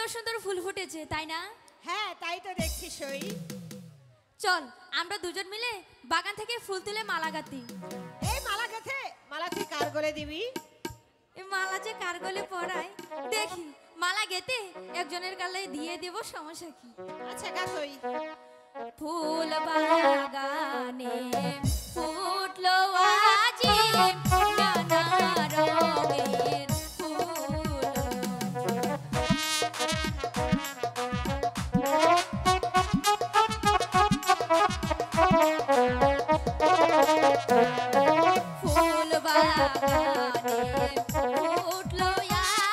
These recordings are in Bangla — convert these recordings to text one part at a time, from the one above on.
সুন্দর সুন্দর ফুল ফুটেছে তাই না? হ্যাঁ তাই তো দেখছি সই। চল আমরা দুজন মিলে বাগান থেকে ফুল তুলে মালা গাঁথি। এই মালা গেথে, মালা তুই কার গলে দিবি? এই মালা যে কার গলে পরায় দেখি, মালা গেতে একজনের গালে দিয়ে দেব, সমস্যা কি? আচ্ছা গা সই। ফুল বাগানে ফুটলো আজি নানা রঙের ফুল, ফুল বাগানে ফুটলো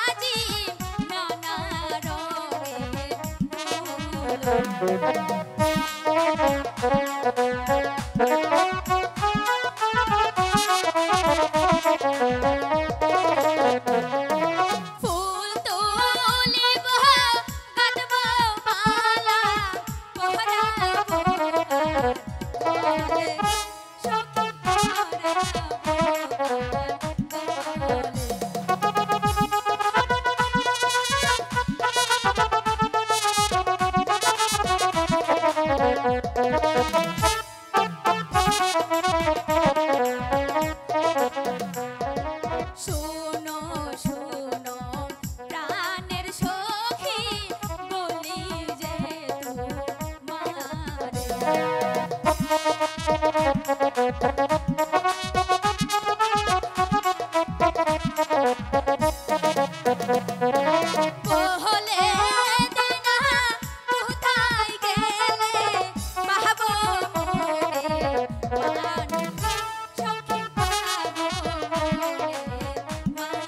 আজি নানা রঙের ফুল। ফুল তুলিব গাঁথব মালা পরাবো গলে, সখী পরাবো গলে। শোনো শোনো প্রাণের সখী বলি যে তোমারে, বলে দেনা কোথায় গেলে পাবো মোরে মান, সখী পাবো মোরে মান।